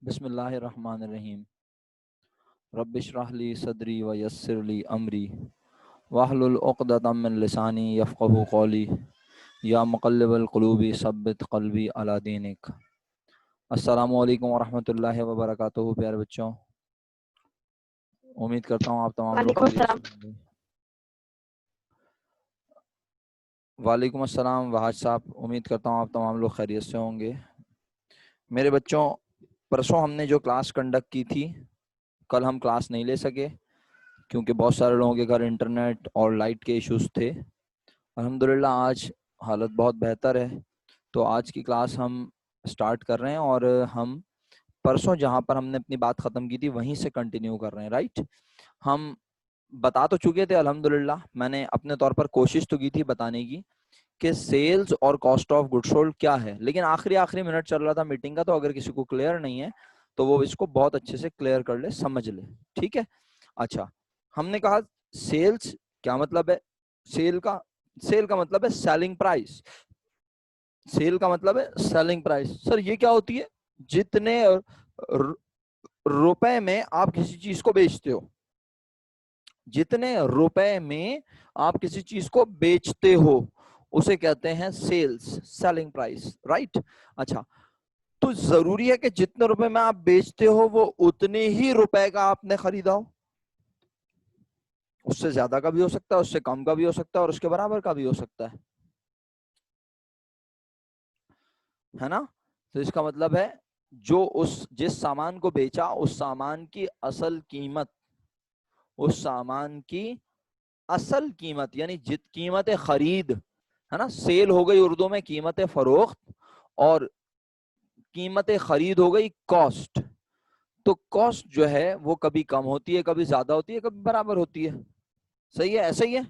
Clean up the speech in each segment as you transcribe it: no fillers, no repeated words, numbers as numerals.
बिस्मिल्लाहिर्रहमानिर्रहीम। रब्बिश्रह ली सदरी व यस्सिर ली अमरी वाहलुल उक़दतम मिन लिसानी यफ़क़हू क़ौली या मुक़ल्लिबल क़ुलूबि सब्बित क़ल्बी अला दीनिक। अस्सलामु अलैकुम व रहमतुल्लाहि व बरकातुहू। प्यारे बच्चों, उम्मीद करता हूँ आप तमाम लोग वालेकुम खैरियत से अस्सलाम। होंगे। वालेकुम अस्सलाम वहाज साहब, उम्मीद करता हूँ आप तमाम लोग खैरियत से होंगे। मेरे बच्चों, परसों हमने जो क्लास कंडक्ट की थी, कल हम क्लास नहीं ले सके क्योंकि बहुत सारे लोगों के घर इंटरनेट और लाइट के इश्यूज़ थे। अल्हम्दुलिल्लाह आज हालत बहुत बेहतर है, तो आज की क्लास हम स्टार्ट कर रहे हैं और हम परसों जहाँ पर हमने अपनी बात ख़त्म की थी वहीं से कंटिन्यू कर रहे हैं। राइट, हम बता तो चुके थे अल्हम्दुलिल्लाह, मैंने अपने तौर पर कोशिश तो की थी बताने की कि सेल्स और कॉस्ट ऑफ गुड सोल्ड क्या है, लेकिन आखिरी मिनट चल रहा था मीटिंग का, तो अगर किसी को क्लियर नहीं है तो वो इसको बहुत अच्छे से क्लियर कर ले, समझ ले। ठीक है। अच्छा, हमने कहा सेल्स क्या मतलब है। सेल का मतलब है सेलिंग प्राइस। सेल का मतलब है सेलिंग प्राइस। सर ये क्या होती है? जितने रुपए में आप किसी चीज को बेचते हो, जितने रुपए में आप किसी चीज को बेचते हो उसे कहते हैं सेल्स, सेलिंग प्राइस। राइट। अच्छा, तो जरूरी है कि जितने रुपए में आप बेचते हो वो उतने ही रुपए का आपने खरीदा हो? उससे ज्यादा का भी हो सकता है, उससे कम का भी हो सकता है और उसके बराबर का भी हो सकता है ना? तो इसका मतलब है जो जिस सामान को बेचा उस सामान की असल कीमत, उस सामान की असल कीमत यानी जित कीमत खरीद, है ना, सेल हो गई उर्दू में कीमत फरोख्त, और कीमत खरीद हो गई कॉस्ट। तो कॉस्ट जो है वो कभी कम होती है, कभी ज्यादा होती है, कभी बराबर होती है। सही है, ऐसा ही है।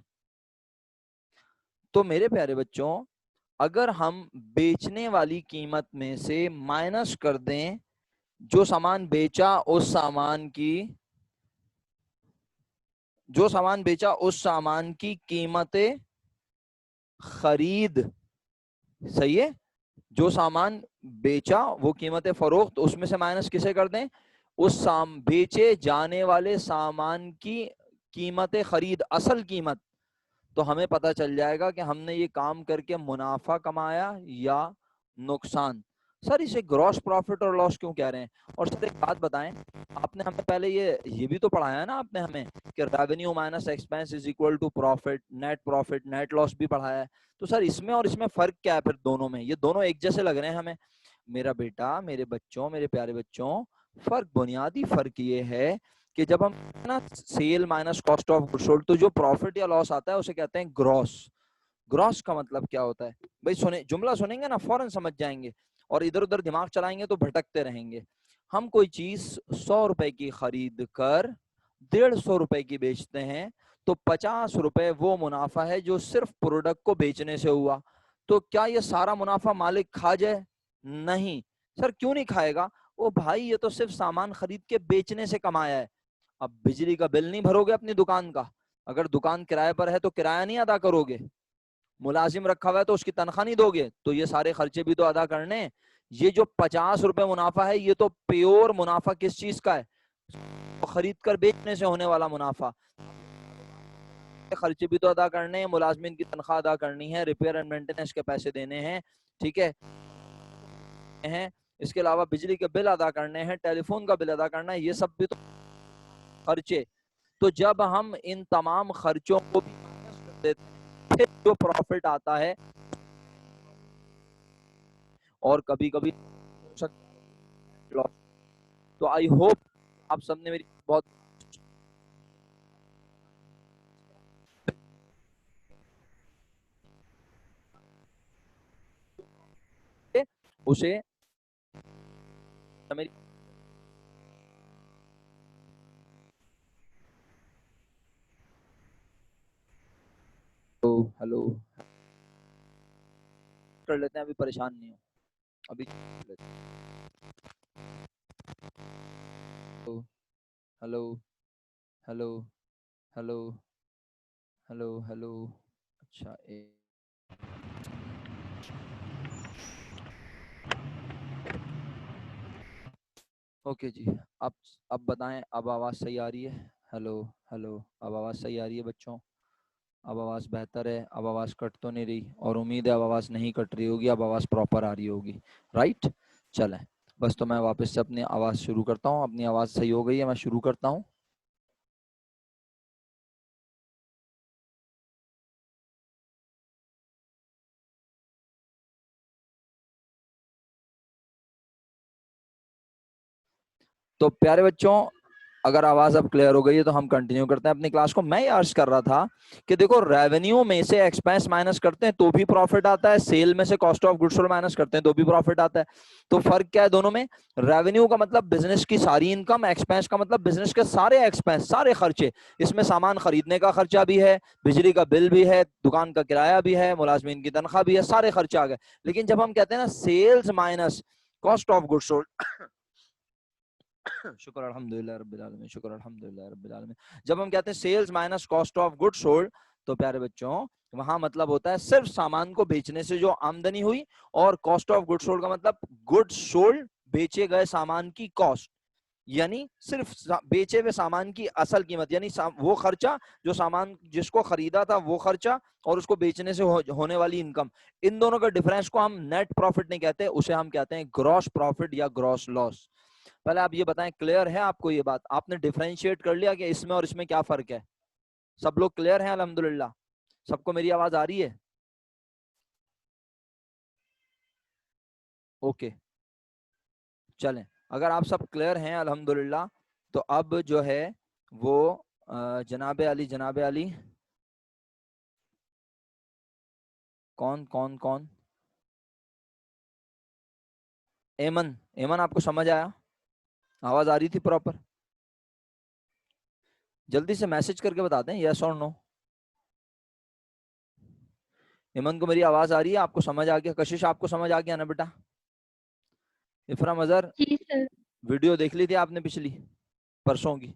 तो मेरे प्यारे बच्चों, अगर हम बेचने वाली कीमत में से माइनस कर दें जो सामान बेचा उस सामान की, जो सामान बेचा उस सामान की कीमत खरीद, सही है, जो सामान बेचा वो कीमत फरोख्त, उसमें से माइनस किसे कर दें? उस बेचे जाने वाले सामान की कीमत खरीद, असल कीमत। तो हमें पता चल जाएगा कि हमने ये काम करके मुनाफा कमाया या नुकसान। सर इसे ग्रॉस प्रॉफिट और लॉस क्यों कह रहे हैं? और सर एक बात बताएं, आपने हमें पहले ये भी तो पढ़ाया है ना आपने हमें कि revenue minus expense is equal to profit net loss भी पढ़ाया है। तो सर इसमें और इसमें फर्क क्या है? फिर दोनों में, ये दोनों एक जैसे लग रहे हैं हमें। मेरा बेटा, मेरे बच्चों, मेरे प्यारे बच्चों, फर्क, बुनियादी फर्क ये है कि जब हम ना sale minus cost of goods sold, तो जो प्रॉफिट या लॉस आता है उसे कहते हैं ग्रॉस। ग्रॉस का मतलब क्या होता है भाई? सुने, जुमला सुनेंगे ना फौरन समझ जाएंगे, और इधर उधर दिमाग चलाएंगे तो भटकते रहेंगे। हम कोई चीज 100 रुपए की खरीद कर 150 रुपए की बेचते हैं, तो 50 रुपए वो मुनाफा है जो सिर्फ प्रोडक्ट को बेचने से हुआ। तो क्या ये सारा मुनाफा मालिक खा जाए? नहीं। सर क्यों नहीं खाएगा? ओ भाई, ये तो सिर्फ सामान खरीद के बेचने से कमाया है। अब बिजली का बिल नहीं भरोगे अपनी दुकान का? अगर दुकान किराए पर है तो किराया नहीं अदा करोगे? मुलाजिम रखा हुआ है तो उसकी तनख्वाह नहीं दोगे? तो ये सारे खर्चे भी तो अदा करने। ये जो 50 रुपए मुनाफा है, ये तो प्योर मुनाफा किस चीज का है? तो खरीद कर बेचने से होने वाला मुनाफा। खर्चे भी तो अदा करने हैं, मुलाजमिन की तनख्वाह अदा करनी है, रिपेयर एंड मेंटेनेंस के पैसे देने हैं, ठीक है, इसके अलावा बिजली के बिल अदा करने हैं, टेलीफोन का बिल अदा करना है, ये सब भी तो खर्चे। तो जब हम इन तमाम खर्चों को भी माइनस कर देते हैं, फिर जो प्रॉफिट आता है, और कभी कभी लॉस। तो आई होप आप सबने मेरी बहुत उसे मेरी हेलो कर लेते हैं, अभी परेशान नहीं हो, अभी कर लेते हैं। Hello hello hello hello hello. अच्छा, ओके जी, अब बताएं, अब आवाज़ सही आ रही है? हेलो हेलो, अब आवाज़ सही आ रही है बच्चों? अब आवाज़ बेहतर है? अब आवाज़ कट तो नहीं रही? और उम्मीद है अब आवाज़ नहीं कट रही होगी, अब आवाज़ प्रॉपर आ रही होगी, राइट? चलें, बस तो मैं वापस से अपनी आवाज़ शुरू करता हूँ। अपनी आवाज़ सही हो गई है, मैं शुरू करता हूँ। तो प्यारे बच्चों, अगर आवाज अब क्लियर हो गई है तो हम कंटिन्यू करते हैं अपनी क्लास को। मैं ये अर्ज कर रहा था कि देखो, रेवेन्यू में से एक्सपेंस माइनस करते हैं तो भी प्रॉफिट आता है, सेल में से cost of goods sold minus करते हैं तो भी प्रॉफिट आता है। तो फर्क क्या है दोनों में? रेवेन्यू का मतलब बिजनेस की सारी इनकम, एक्सपेंस का मतलब बिजनेस के सारे एक्सपेंस, सारे खर्चे। इसमें सामान खरीदने का खर्चा भी है, बिजली का बिल भी है, दुकान का किराया भी है, मुलाजमीन की तनख्वाह भी है, सारे खर्चे आ गए। लेकिन जब हम कहते हैं ना sales minus cost of goods sold, शुक्र अल्हम्दुलिल्लाह रब्बिल आलमीन, शुक्र अल्हम्दुलिल्लाह रब्बिल आलमीन, जब हम कहते हैं sales minus cost of goods sold, तो प्यारे बच्चों वहां मतलब होता है सिर्फ सामान को बेचने से जो आमदनी हुई, और कॉस्ट ऑफ गुड्स सोल्ड का मतलब गुड्स सोल्ड, बेचे गए सामान की कॉस्ट, यानी सिर्फ बेचे हुए सामान की असल कीमत, यानी वो खर्चा जो सामान जिसको खरीदा था वो खर्चा, और उसको बेचने से होने वाली इनकम। इन दोनों का डिफरेंस को हम नेट प्रॉफिट नहीं कहते, उसे हम कहते हैं ग्रॉस प्रॉफिट या ग्रॉस लॉस। पहले आप ये बताएं, क्लियर है आपको ये बात? आपने डिफरेंशिएट कर लिया कि इसमें और इसमें क्या फर्क है? सब लोग क्लियर हैं अल्हम्दुलिल्लाह? सबको मेरी आवाज आ रही है? ओके, चलें। अगर आप सब क्लियर हैं अल्हम्दुलिल्लाह, तो अब जो है वो जनाबे अली, जनाबे अली, कौन कौन कौन? एमन, एमन आपको समझ आया? आवाज आ रही थी प्रॉपर? जल्दी से मैसेज करके बता दें यस और नो। एमन को मेरी आवाज आ रही है? आपको समझ आ गया? कशिश आपको समझ आ गया ना बेटा? इफरा मजर, जी सर। वीडियो देख ली थी आपने पिछली परसों की?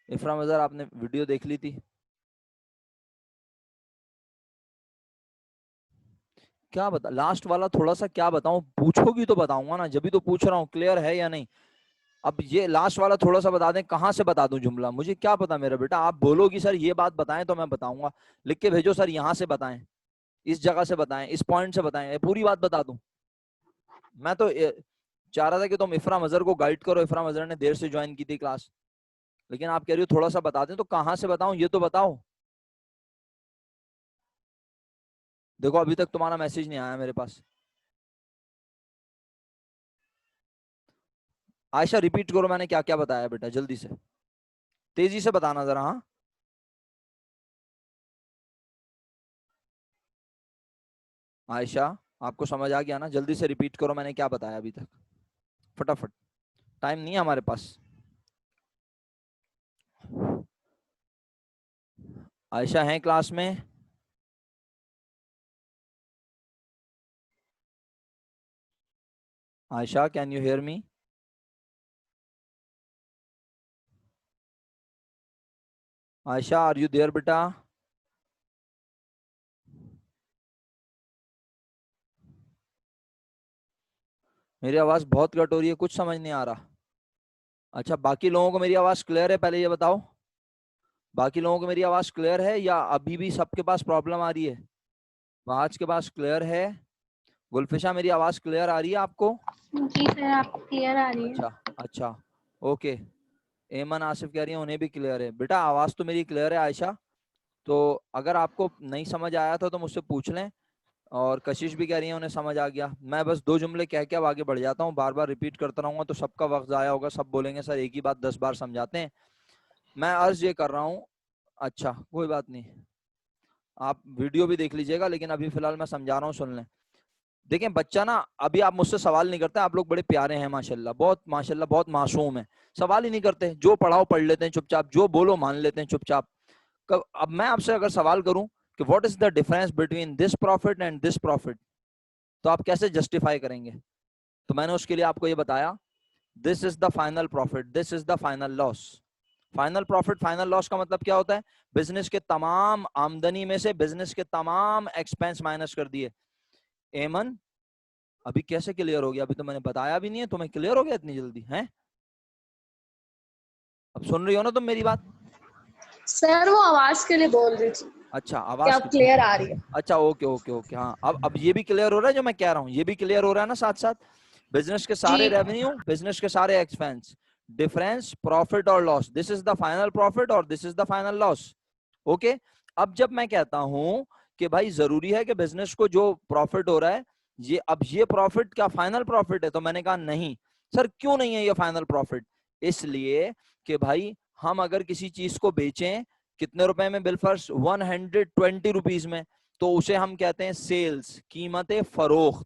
इफरा मजर, आपने वीडियो देख ली थी? क्या बता, लास्ट वाला थोड़ा सा क्या बताऊं? पूछोगी तो बताऊंगा ना, जब भी तो पूछ रहा हूँ क्लियर है या नहीं। अब ये लास्ट वाला थोड़ा सा बता दें, कहाँ से बता दूं जुमला? मुझे क्या पता मेरा बेटा, आप बोलोगी सर ये बात बताएं तो मैं बताऊंगा। लिख के भेजो सर, यहाँ से बताएं, इस जगह से बताएं, इस पॉइंट से बताएं, पूरी बात बता दूं। मैं तो चाह रहा था कि तुम इफरा मजर को गाइड करो, इफरा मजर ने देर से ज्वाइन की थी क्लास, लेकिन आप कह रही हो थोड़ा सा बता दें, तो कहाँ से बताऊं ये तो बताओ। देखो अभी तक तुम्हारा मैसेज नहीं आया मेरे पास। आयशा रिपीट करो मैंने क्या क्या बताया बेटा, जल्दी से, तेजी से बताना जरा। हाँ, आयशा, आपको समझ आ गया ना? जल्दी से रिपीट करो मैंने क्या बताया अभी तक, फटाफट, टाइम नहीं है हमारे पास। आयशा है क्लास में? Ayesha, can you hear me? Ayesha, are you there बेटा? मेरी आवाज बहुत कट हो रही है, कुछ समझ नहीं आ रहा। अच्छा, बाकी लोगों को मेरी आवाज क्लियर है? पहले ये बताओ, बाकी लोगों को मेरी आवाज क्लियर है या अभी भी सबके पास प्रॉब्लम आ रही है? आज के पास क्लियर है? गुलफिशा, मेरी आवाज क्लियर आ रही है आपको? जी सर, आपको क्लियर आ रही है। अच्छा, अच्छा, ओके। एमन, आसिफ कह रही है उन्हें भी क्लियर है। बेटा आवाज तो मेरी क्लियर है आयशा, तो अगर आपको नहीं समझ आया था तो मुझसे पूछ लें। और कशिश भी कह रही है उन्हें समझ आ गया। मैं बस दो जुमले कह के अब आगे बढ़ जाता हूँ, बार बार रिपीट करता रहूंगा तो सबका वक्त जाया होगा, सब बोलेंगे सर एक ही बात 10 बार समझाते हैं। मैं अर्ज ये कर रहा हूँ, अच्छा कोई बात नहीं, आप वीडियो भी देख लीजिएगा, लेकिन अभी फिलहाल मैं समझा रहा हूँ, सुन लें। देखें बच्चा ना, अभी आप मुझसे सवाल नहीं करते, आप लोग बड़े प्यारे हैं माशाल्लाह, बहुत माशाल्लाह, बहुत मासूम है। सवाल ही नहीं करते, जो पढ़ाओ पढ़ लेते हैं चुपचाप, जो बोलो मान लेते हैं चुपचाप। अब मैं आपसे अगर सवाल करूं कि what is the difference between this profit and this profit, तो आप कैसे जस्टिफाई करेंगे? तो मैंने उसके लिए आपको ये बताया, this is the final profit, this is the final loss. Final profit, final loss का मतलब क्या होता है? बिजनेस के तमाम आमदनी में से बिजनेस के तमाम एक्सपेंस माइनस कर दिए। एमन, अभी कैसे क्लियर हो गया? अभी तो मैंने बताया भी नहीं है, तुम्हें क्लियर हो गया इतनी जल्दी है? अब सुन रही हो ना तुम मेरी बात? सर वो आवाज के लिए बोल रही थी अच्छा, कि आवाज अब क्लियर आ रही है। अच्छा, ओके ओके ओके, हाँ अब ये भी क्लियर हो रहा है जो मैं कह रहा हूँ, ये भी क्लियर हो रहा है ना साथ साथ? बिजनेस के सारे जी रेवेन्यू, बिजनेस के सारे एक्सपेंस, डिफरेंस, प्रॉफिट और loss, this is the final profit और this is the final loss. Okay, अब जब मैं कहता हूं कि भाई जरूरी है कि बिजनेस को जो प्रॉफिट हो रहा है ये, अब ये प्रॉफिट क्या फाइनल प्रॉफिट है? तो मैंने कहा नहीं सर, क्यों नहीं है ये फाइनल प्रॉफिट? इसलिए कि भाई हम अगर किसी चीज को बेचें कितने रुपए में, बिलफर्श 120 रुपीज में, तो उसे हम कहते हैं सेल्स, कीमत फरोख्त।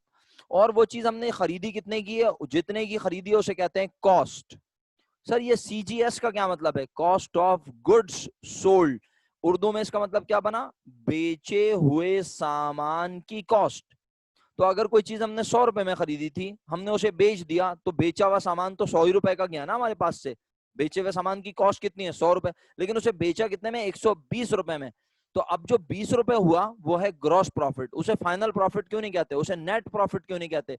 और वो चीज हमने खरीदी कितने की है, जितने की खरीदी है उसे कहते हैं कॉस्ट। सर ये सीजीएस का क्या मतलब है? Cost of goods sold. Urdu में इसका मतलब क्या बना? बेचे हुए सामान की कॉस्ट। तो अगर कोई चीज हमने 100 रुपए में खरीदी थी, हमने उसे बेच दिया, तो बेचा हुआ सामान तो 100 ही रुपए का गया ना हमारे पास से। बेचे हुए सामान की कॉस्ट कितनी है? 100 रुपए, लेकिन उसे बेचा कितने में? 120 रुपए में। तो अब जो 20 रुपए हुआ वो है ग्रॉस प्रॉफिट। उसे फाइनल प्रॉफिट क्यों नहीं कहते? उसे नेट प्रॉफिट क्यों नहीं कहते?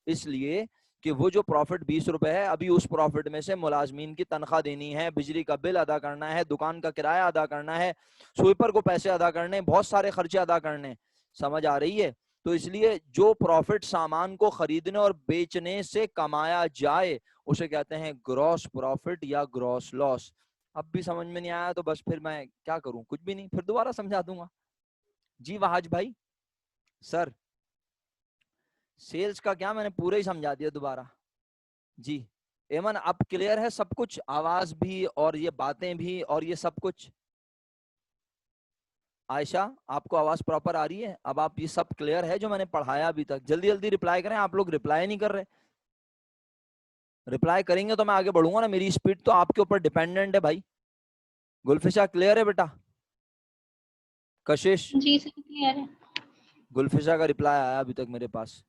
इसलिए कि वो जो प्रॉफिट 20 रुपए है, अभी उस प्रॉफिट में से मुलाजमीन की तनख्वाह देनी है, बिजली का बिल अदा करना है, दुकान का किराया अदा करना है, स्वीपर को पैसे अदा करने, बहुत सारे खर्चे अदा करने। समझ आ रही है? तो इसलिए जो प्रॉफिट सामान को खरीदने और बेचने से कमाया जाए उसे कहते हैं ग्रॉस प्रॉफिट या ग्रॉस लॉस। अब भी समझ में नहीं आया तो बस फिर मैं क्या करूं? कुछ भी नहीं, फिर दोबारा समझा दूंगा। जी वहाज भाई। सर सेल्स का क्या, मैंने पूरा ही समझा दिया दोबारा। जी एमन, अब क्लियर है सब कुछ? आवाज भी और ये बातें भी और ये सब कुछ? आयशा आपको आवाज प्रॉपर आ रही है? अब आप ये सब क्लियर है जो मैंने पढ़ाया अभी तक? जल्दी जल्दी रिप्लाई करें, आप लोग रिप्लाई नहीं कर रहे। रिप्लाई करेंगे तो मैं आगे बढ़ूंगा ना, मेरी स्पीड तो आपके ऊपर डिपेंडेंट है भाई। गुलफिशा क्लियर है बेटा? कशिश? जी सर क्लियर है। गुलफिशा का रिप्लाई आया अभी तक मेरे पास।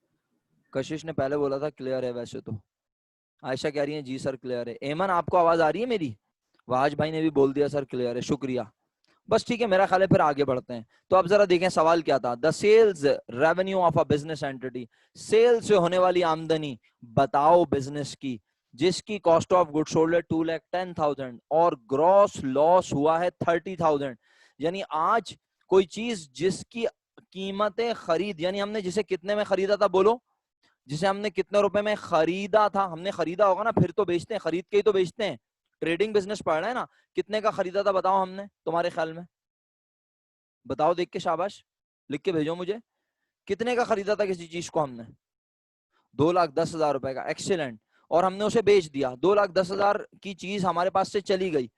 कशिश ने पहले बोला था क्लियर है वैसे तो। आयशा कह रही है जी सर क्लियर है। एमन आपको आवाज आ रही है मेरी? वाज भाई ने भी बोल दिया सर क्लियर है, शुक्रिया। बस ठीक है, मेरा ख्याल है फिर आगे बढ़ते हैं। तो अब जरा देखें सवाल क्या था। The sales revenue of a business entity, sale से होने वाली आमदनी बताओ बिजनेस की जिसकी कॉस्ट ऑफ गुड सोल्ड है 2,10,000 और ग्रॉस लॉस हुआ है 30,000। यानी आज कोई चीज जिसकी कीमतें खरीद, यानी हमने जिसे कितने में खरीदा था, बोलो, जिसे हमने कितने रुपए में खरीदा था, हमने खरीदा होगा ना, फिर तो बेचते हैं, खरीद के ही तो बेचते हैं। ट्रेडिंग बिजनेस पढ़ रहे हैं ना, कितने का खरीदा था बताओ हमने, तुम्हारे ख्याल में बताओ, देख के शाबाश, लिख के भेजो मुझे। कितने का खरीदा था किसी चीज को हमने? 2,10,000 रुपए का, एक्सीलेंट। और हमने उसे बेच दिया, 2,10,000 की चीज हमारे पास से चली गई,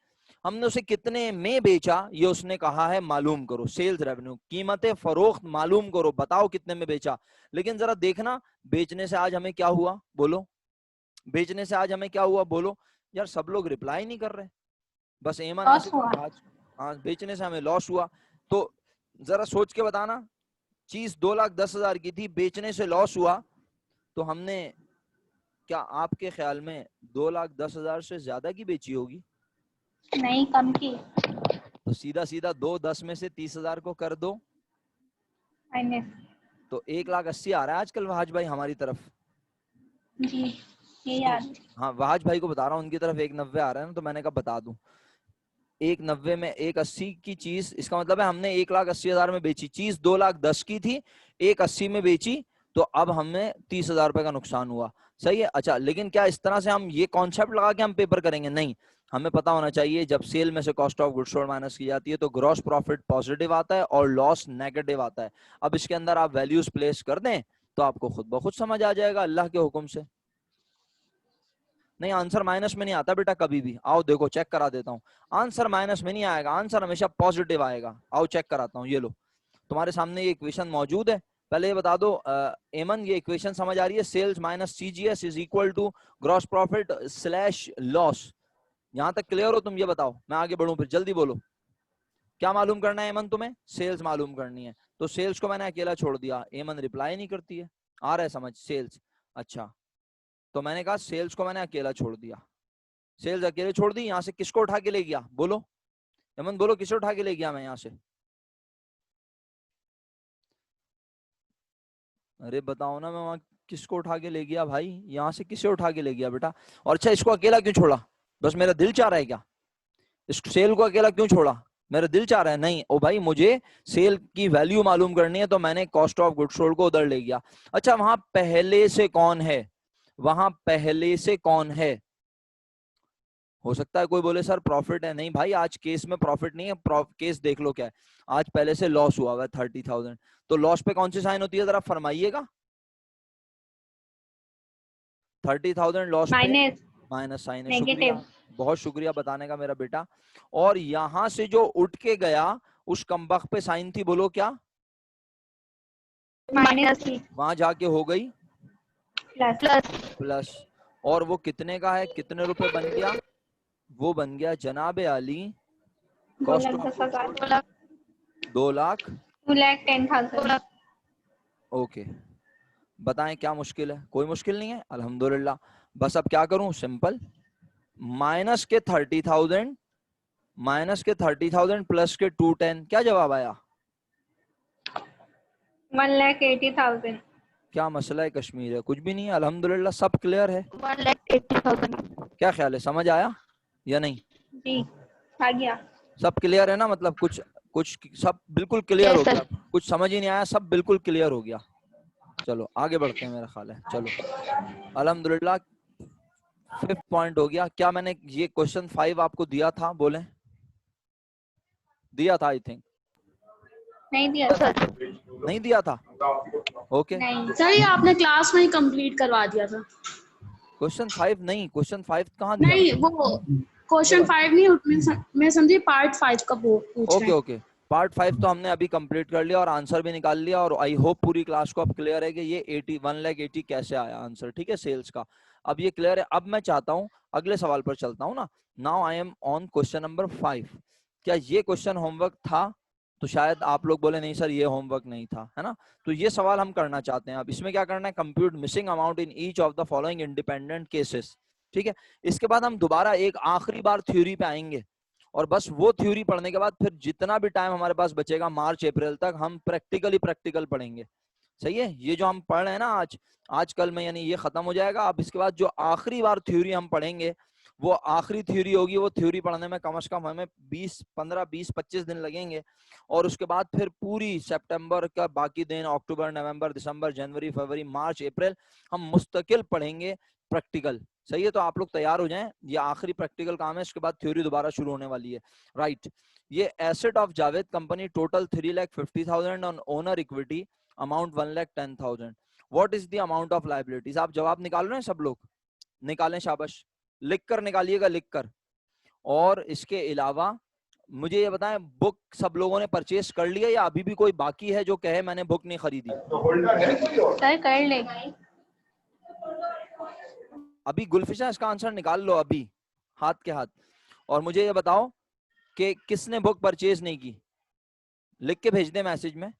हमने उसे कितने में बेचा ये उसने कहा है मालूम करो। सेल्स रेवेन्यू, कीमतें फरोख्त मालूम करो, बताओ कितने में बेचा। लेकिन जरा देखना बेचने से आज हमें क्या हुआ, बोलो, बेचने से आज हमें क्या हुआ, बोलो। यार सब लोग रिप्लाई नहीं कर रहे, बस एमन लॉस आसिफ हुआ। आज। हाँ, बेचने से हमें लॉस हुआ। तो जरा सोच के बताना, चीज 2,10,000 की थी, बेचने से लॉस हुआ, तो हमने क्या आपके ख्याल में 2,10,000 से ज्यादा की बेची होगी? नहीं कम की। तो सीधा सीधा 2 10 में से 30,000 को कर दो, माइनस। तो 1,80,000 आ रहा है आजकल वहाज भाई हमारी तरफ। जी ये नहीं, याद है। हाँ वहाज भाई को बता रहा हूँ, उनकी तरफ 1,90 आ रहा है ना, तो मैंने कहा बता दूं। 1,90 में 1,80 की चीज, इसका मतलब है हमने 1,80,000 में बेची चीज, 2,10,000 की थी, 1,80 में बेची, तो अब हमें 30,000 रुपए का नुकसान हुआ। सही है? अच्छा, लेकिन क्या इस तरह से हम ये कॉन्सेप्ट लगा के हम पेपर करेंगे? नहीं, हमें पता होना चाहिए जब सेल में से cost of goods sold minus की जाती है तो ग्रॉस प्रॉफिट पॉजिटिव आता है और लॉस नेगेटिव आता है। अब इसके अंदर आप वैल्यूज प्लेस कर दें तो आपको खुद ब खुद समझ आ जाएगा अल्लाह के हुक्म से। नहीं, आंसर माइनस में नहीं आता बेटा कभी भी। आओ देखो, चेक करा देता हूँ। आंसर माइनस में नहीं आएगा, आंसर हमेशा पॉजिटिव आएगा। आओ चेक कराता हूँ, ये लो तुम्हारे सामने ये इक्वेशन मौजूद है। पहले ये बता दो एमन, ये इक्वेशन समझ आ रही है? Sales minus CGS is equal to gross profit slash loss. यहां तक क्लियर हो तुम? ये बताओ, मैं आगे बढ़ूं फिर, जल्दी बोलो। क्या मालूम करना है एमन तुम्हें? सेल्स मालूम करनी है, तो सेल्स को मैंने अकेला छोड़ दिया। एमन रिप्लाई नहीं करती है, आ रहा है समझ? सेल्स, अच्छा, तो मैंने कहा सेल्स को मैंने अकेला छोड़ दिया, सेल्स अकेले छोड़ दी। यहां से किसको उठा के ले गया, बोलो एमन, बोलो किसे उठा के ले गया मैं यहां से? अरे बताओ ना, मैं वहां किसको उठा के ले गया भाई? यहाँ से किसे उठा के ले गया बेटा? और अच्छा, इसको अकेला क्यों छोड़ा? बस मेरा दिल चाह रहा है क्या? इस सेल को अकेला क्यों छोड़ा? मेरा दिल चाह रहा है? नहीं ओ भाई, मुझे सेल की वैल्यू मालूम करनी है, तो मैंने कॉस्ट ऑफ गुड्स सोल्ड को उधर ले गया। अच्छा, वहां पहले से कौन है? वहां पहले से कौन है? हो सकता है कोई बोले सर प्रॉफिट है। नहीं भाई, आज केस में प्रॉफिट नहीं है। केस देख लो क्या है, आज पहले से लॉस हुआ हुआ है 30,000। तो लॉस पे कौन सी साइन होती है, जरा फरमाइएगा। 30,000 लॉस पे माइनस, माइनस साइन है। नेगेटिव। शुक्रिया, बहुत शुक्रिया बताने का मेरा बेटा। और यहां से जो उठ के गया, उस कमबख्त पे साइन थी, बोलो क्या? माइनस थी, वहां जाके हो गई प्लस। प्लस। और वो कितने का है, कितने रुपए बन गया? वो बन गया जनाबे आली, 2 cost lakh of 10,000, 2 lakh. 2,10,000। Okay, बताएं क्या मुश्किल है? कोई मुश्किल नहीं है, अल्हम्दुलिल्लाह। बस अब क्या करूं, सिंपल, माइनस के 30,000 प्लस के 210, क्या जवाब आया? 1,80,000। क्या मसला है कश्मीर है? कुछ भी नहीं है, अल्हम्दुलिल्लाह सब क्लियर है। 1,80,000। क्या ख्याल है, समझ आया या नहीं? जी, आ गया। सब क्लियर है ना? मतलब कुछ कुछ सब बिल्कुल क्लियर हो Yes, गया, कुछ समझ ही नहीं आया, सब बिल्कुल क्लियर हो गया। चलो आगे बढ़ते हैं, मेरा ख्याल है। चलो अल्हम्दुलिल्लाह, 5th पॉइंट हो गया। क्या मैंने ये क्वेश्चन 5 आपको दिया था? बोले दिया था? आई थिंक नहीं दिया सर। नहीं दिया था। ओके, नहीं। सर ये आपने क्लास में ही कंप्लीट करवा दिया था। क्वेश्चन 5 नहीं, क्वेश्चन 5 कहाँ दिया नहीं, था? वो क्वेश्चन 5 नहीं, मैं समझी पार्ट 5 का पूछ रहे ओके हैं। ओके, पार्ट 5 तो हमने अभी कंप्लीट कर लिया और आंसर भी निकाल लिया। और आई होप पूरी क्लास को अब क्लियर है कि ये 1,80 कैसे आया आंसर, ठीक है, सेल्स का। अब ये क्लियर है। अब मैं चाहता हूं अगले सवाल पर चलता हूं ना। Now I am on question number 5। क्या ये क्वेश्चन होमवर्क था? तो शायद आप लोग बोले नहीं सर ये होमवर्क नहीं था, है ना? तो ये सवाल हम करना चाहते हैं। अब इसमें क्या करना है, compute missing amount in each of the following independent cases, ठीक है। इसके बाद हम दोबारा एक आखिरी बार थ्योरी पे आएंगे, और बस वो थ्योरी पढ़ने के बाद फिर जितना भी टाइम हमारे पास बचेगा मार्च अप्रैल तक, हम प्रैक्टिकल पढ़ेंगे। सही है? ये जो हम पढ़ रहे हैं ना आज कल में, यानी ये खत्म हो जाएगा। अब इसके बाद जो आखिरी बार थ्योरी हम पढ़ेंगे, वो आखिरी थ्योरी होगी। वो थ्योरी पढ़ने में कम से कम हमें 20-25 दिन लगेंगे। और उसके बाद फिर पूरी सितंबर का बाकी दिन, अक्टूबर, नवंबर, दिसंबर, जनवरी, फरवरी, मार्च, अप्रैल, हम मुस्तकिल पढ़ेंगे प्रैक्टिकल। सही है? तो आप लोग तैयार हो जाएं, ये आखिरी प्रैक्टिकल काम है, इसके बाद थ्योरी दोबारा शुरू होने वाली है। राइट। ये asset of Javed company total 3,50,000 on owner equity, amount 1,10,000। What is the amount of liabilities? आप जवाब निकाल रहे हैं सब लोग? निकालें, शाबाश, लिख कर निकालिएगा, लिख कर। और इसके अलावा मुझे ये बताएं, बुक सब लोगों ने परचेस कर लिया या अभी भी कोई बाकी है जो कहे मैंने बुक नहीं खरीदी? सर कर ले। अभी गुलफिशा इसका आंसर निकाल लो अभी, हाथ के हाथ। और मुझे ये बताओ कि किसने बुक परचेज नहीं की, लिख के भेज दे मैसेज में,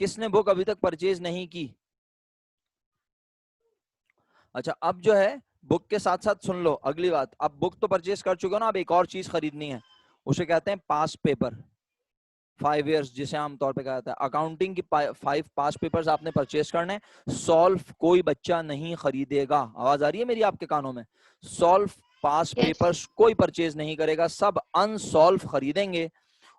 किसने बुक अभी तक परचेज नहीं की। अच्छा, अब जो है बुक के साथ साथ सुन लो अगली बात। अब बुक तो परचेज कर चुके हो ना, अब एक और चीज खरीदनी है, उसे कहते हैं पास पेपर, 5 इयर्स जिसे आमतौर पे कहा जाता है। अकाउंटिंग की 5 पास पेपर्स आपने परचेज करने। सॉल्व कोई बच्चा नहीं खरीदेगा, आवाज आ रही है मेरी आपके कानों में? सॉल्व पास पेपर्स कोई परचेज नहीं करेगा, सब अनसॉल्व खरीदेंगे।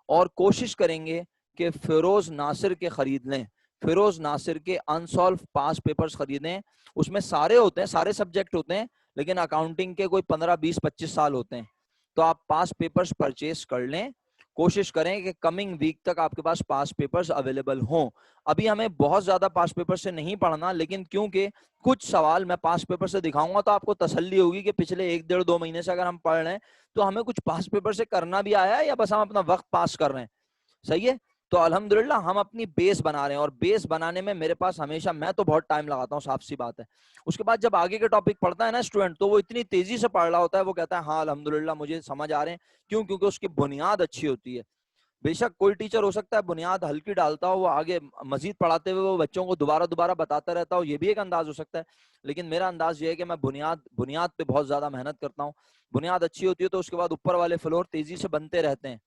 और कोशिश करेंगे कि फिरोज नासिर के खरीद लें, फिरोज नासिर के अनसॉल्व पास पेपर्स खरीदें। उसमें सारे होते हैं, सारे सब्जेक्ट होते हैं, लेकिन अकाउंटिंग के कोई 15, 20, 25 साल होते हैं। तो आप पास पेपर्स परचेज कर लें। कोशिश करें कि कमिंग वीक तक आपके पास पास पेपर्स अवेलेबल हों। अभी हमें बहुत ज्यादा पास पेपर से नहीं पढ़ना, लेकिन क्योंकि कुछ सवाल मैं पास पेपर से दिखाऊंगा तो आपको तसल्ली होगी कि पिछले 1, 1.5, 2 महीने से अगर हम पढ़ रहे हैं तो हमें कुछ पास पेपर से करना भी आया है या बस हम अपना वक्त पास कर रहे हैं। सही है? तो अल्हम्दुलिल्लाह हम अपनी बेस बना रहे हैं, और बेस बनाने में मेरे पास हमेशा, मैं तो बहुत टाइम लगाता हूँ, साफ सी बात है। उसके बाद जब आगे के टॉपिक पढ़ता है ना स्टूडेंट, तो वो इतनी तेजी से पढ़ रहा होता है, वो कहता है हाँ अल्हम्दुलिल्लाह मुझे समझ आ रहे हैं। क्यों? क्योंकि उसकी बुनियाद अच्छी होती है। बेशक कोई टीचर हो सकता है बुनियाद हल्की डालता हो, वो आगे मजीद पढ़ाते हुए वो बच्चों को दोबारा दोबारा बताता रहता हो, ये भी एक अंदाज हो सकता है। लेकिन मेरा अंदाज ये है कि मैं बुनियाद पे बहुत ज्यादा मेहनत करता हूँ। बुनियाद अच्छी होती है तो उसके बाद ऊपर वाले फ्लोर तेजी से बनते रहते हैं।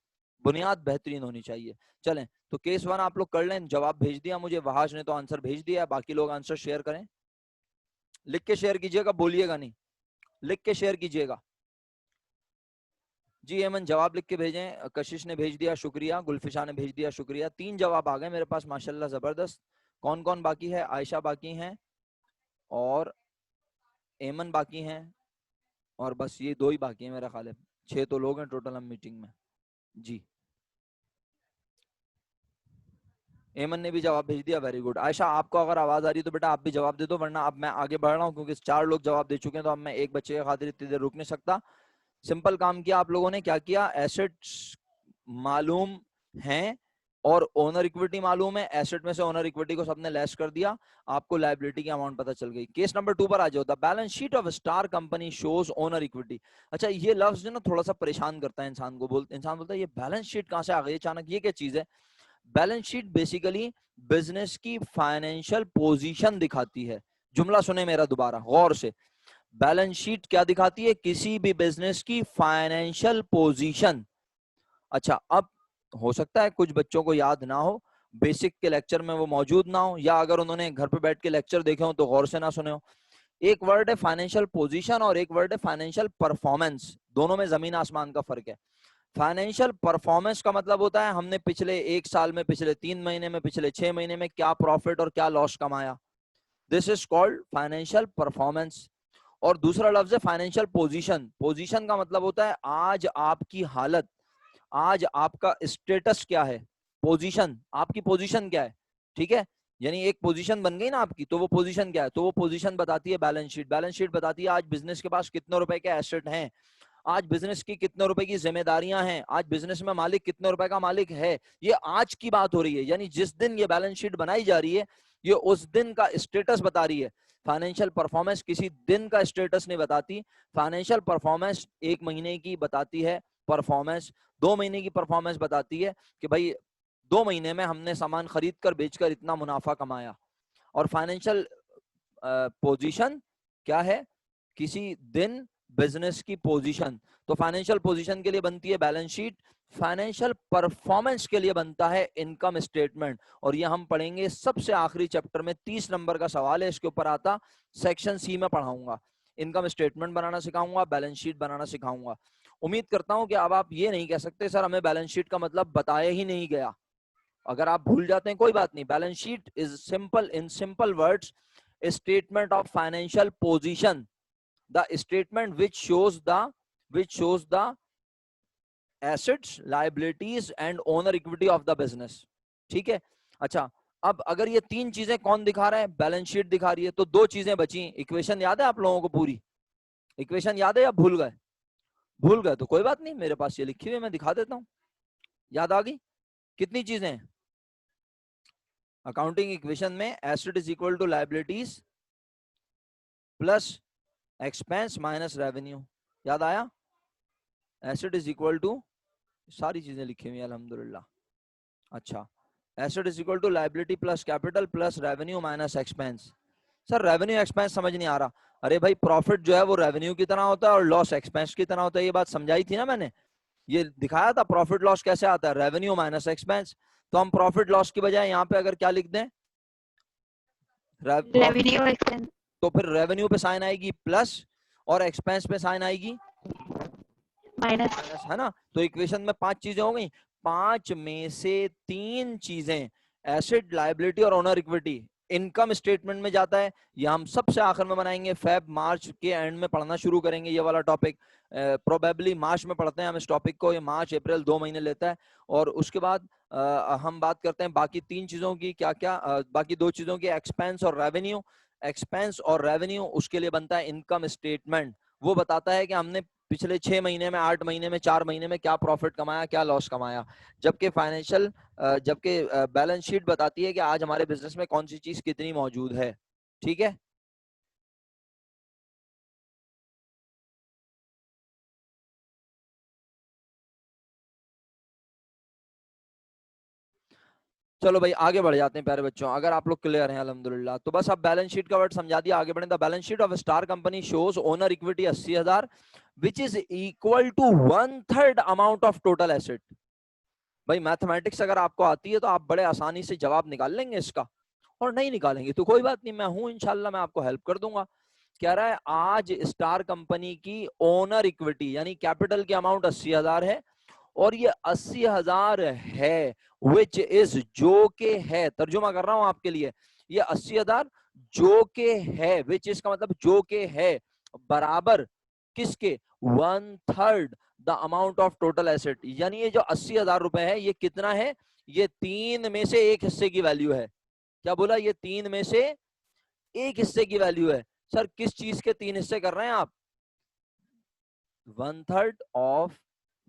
बुनियाद बेहतरीन होनी चाहिए। चलें, तो केस 1 आप लोग कर लें, जवाब भेज दिया मुझे, वहाज ने तो आंसर भेज दिया, बाकी लोग आंसर शेयर करें, लिख के शेयर कीजिएगा, बोलिएगा नहीं, लिख के शेयर कीजिएगा। जी एमन जवाब लिख के भेजें, कशिश ने भेज दिया शुक्रिया, गुलफिशा ने भेज दिया शुक्रिया। 3 जवाब आ गए मेरे पास माशाल्लाह, जबरदस्त। कौन कौन बाकी है? आयशा बाकी हैं और एमन बाकी हैं, और बस ये 2 ही बाकी हैं मेरा ख्याल है। 6 तो लोग हैं टोटल हम मीटिंग में। जी एमन ने भी जवाब भेज दिया, वेरी गुड। आयशा आपको अगर आवाज आ रही है तो बेटा आप भी जवाब दे दो, वरना अब मैं आगे बढ़ रहा हूँ क्योंकि 4 लोग जवाब दे चुके हैं, तो अब मैं एक बच्चे के खातिर इतनी देर रुक नहीं सकता। सिंपल काम किया आप लोगों ने, क्या किया? एसेट्स मालूम हैं और ओनर इक्विटी मालूम है, एसेट में से ओनर इक्विटी को सबने लेस कर दिया, आपको लायबिलिटी की अमाउंट पता चल गई। केस नंबर 2 पर आ जाओ। The balance sheet of star company shows owner equity. अच्छा, ये लफ्ज जो ना थोड़ा सा परेशान करता है इंसान को, इंसान बोलता है ये बैलेंस शीट कहां से आ गई अचानक, ये क्या चीज है? बैलेंस शीट बेसिकली बिजनेस की फाइनेंशियल पोजीशन दिखाती है। जुमला सुने मेरा दोबारा गौर से, बैलेंस शीट क्या दिखाती है? किसी भी बिजनेस की फाइनेंशियल पोजीशन। अच्छा, अब हो सकता है कुछ बच्चों को याद ना हो, बेसिक के लेक्चर में वो मौजूद ना हो, या अगर उन्होंने घर पे बैठ के लेक्चर देखे हो तो गौर से ना सुने हो। एक वर्ड है फाइनेंशियल पोजीशन और एक वर्ड है फाइनेंशियल परफॉर्मेंस, दोनों में जमीन आसमान का फर्क है। फाइनेंशियल परफॉर्मेंस का मतलब होता है हमने पिछले 1 साल में, पिछले 3 महीने में, पिछले 6 महीने में क्या प्रॉफिट और क्या लॉस कमाया, this is called financial performance. और दूसरा लफ्ज है फाइनेंशियल पोजीशन। पोजीशन का मतलब होता है आज आपकी हालत, आज आपका स्टेटस क्या है। पोजीशन, आपकी पोजीशन क्या है, ठीक है? यानी एक पोजीशन बन गई ना आपकी, तो वो पोजीशन क्या है? तो वो पोजीशन बताती है बैलेंस शीट। बैलेंस शीट बताती है आज बिजनेस के पास कितने रुपए के एसेट हैं, आज बिजनेस की कितने रुपए की जिम्मेदारियां हैं, आज बिजनेस में मालिक कितने रुपए का मालिक है। ये आज की बात हो रही है, यानी जिस दिन ये बैलेंस शीट बनाई जा रही है ये उस दिन का स्टेटस बता रही है। फाइनेंशियल परफॉर्मेंस किसी दिन का स्टेटस नहीं बताती। फाइनेंशियल परफॉर्मेंस 1 महीने की बताती है परफॉर्मेंस, 2 महीने की परफॉर्मेंस बताती है कि भाई 2 महीने में हमने सामान खरीद कर बेचकर इतना मुनाफा कमाया। और फाइनेंशियल पोजीशन क्या है? किसी दिन बिजनेस की पोजीशन। तो फाइनेंशियल पोजीशन के लिए बनती है बैलेंस शीट, फाइनेंशियल परफॉर्मेंस के लिए बनता है इनकम स्टेटमेंट। और ये हम पढ़ेंगे सबसे आखिरी चैप्टर में, 30 नंबर का सवाल है इसके ऊपर आता, सेक्शन सी में पढ़ाऊंगा। इनकम स्टेटमेंट बनाना सिखाऊंगा, बैलेंस शीट बनाना सिखाऊंगा। उम्मीद करता हूं कि अब आप ये नहीं कह सकते सर हमें बैलेंस शीट का मतलब बताया ही नहीं गया। अगर आप भूल जाते हैं कोई बात नहीं, balance sheet is simple, in simple words, statement of financial position, the statement which shows the assets, liabilities and owner equity of the business। ठीक है? अच्छा, अब अगर ये 3 चीजें कौन दिखा रहा है? बैलेंस शीट दिखा रही है, तो 2 चीजें बची। इक्वेशन याद है आप लोगों को? पूरी इक्वेशन याद है या भूल गए? भूल गए तो कोई बात नहीं, मेरे पास ये लिखी हुई है, मैं दिखा देता हूं। याद आ गई? कितनी चीजें? अकाउंटिंग इक्वेशन में asset is equal to liabilities plus expense minus revenue. याद आया? एसेट इज इक्वल टू, सारी चीजें लिखी हुई है अल्हम्दुलिल्लाह। अच्छा, asset is equal to liability plus capital plus revenue minus expense. Sir revenue expense समझ नहीं आ रहा। अरे भाई प्रॉफिट जो है वो रेवेन्यू की तरह होता है और लॉस एक्सपेंस की तरह होता है, ये बात समझाई थी ना मैंने, ये दिखाया था प्रॉफिट लॉस कैसे आता है, रेवेन्यू माइनस एक्सपेंस। तो हम प्रॉफिट लॉस की बजाय यहाँ पे अगर क्या लिख दें, रेवेन्यू एक्सपेंस तो फिर रेवेन्यू पे साइन आएगी प्लस और एक्सपेंस पे साइन आएगी माइनस, है ना? तो इक्वेशन में 5 चीजें हो गई, 5 में से 3 चीजें एसेट, लायबिलिटी और ओनर इक्विटी इनकम स्टेटमेंट में जाता है। ये हम सबसे आखिर में बनाएंगे, फेब मार्च के एंड में पढ़ना शुरू करेंगे ये वाला टॉपिक। प्रोबेबली मार्च में पढ़ते हैं हम इस टॉपिक को, ये मार्च अप्रैल 2 महीने लेता है। और उसके बाद हम बात करते हैं बाकी 3 चीजों की, क्या क्या बाकी 2 चीजों की, एक्सपेंस और रेवेन्यू। एक्सपेंस और रेवेन्यू उसके लिए बनता है इनकम स्टेटमेंट, वो बताता है कि हमने पिछले 6 महीने में, 8 महीने में, 4 महीने में क्या प्रॉफिट कमाया, क्या लॉस कमाया। जबकि फाइनेंशियल जबकि बैलेंस शीट बताती है कि आज हमारे बिजनेस में कौन सी चीज कितनी मौजूद है। ठीक है? चलो भाई आगे बढ़ जाते हैं प्यारे बच्चों, अगर आप लोग क्लियर हैं अल्हम्दुलिल्लाह। तो बस अब बैलेंस शीट का वर्ड समझा दिया, आगे बढ़े। The balance sheet of star company shows owner equity 80,000 which is equal to 1/3 amount of total asset. भाई मैथमेटिक्स अगर आपको आती है तो आप बड़े आसानी से जवाब निकाल लेंगे इसका, और नहीं निकालेंगे तो कोई बात नहीं, मैं हूं इंशाल्लाह, मैं आपको हेल्प कर दूंगा। कह रहा है आज स्टार कंपनी की ओनर इक्विटी यानी कैपिटल की अमाउंट 80,000 है, और ये 80,000 है विच इज जो के है, तर्जुमा कर रहा हूं आपके लिए, ये 80,000 जो के है, विच इज का मतलब जो के है, बराबर किसके, 1/3 the amount of total asset. यानी ये जो 80,000 रुपए है ये कितना है, ये 3 में से 1 हिस्से की वैल्यू है। क्या बोला, ये 3 में से 1 हिस्से की वैल्यू है। सर किस चीज के 3 हिस्से कर रहे हैं आप,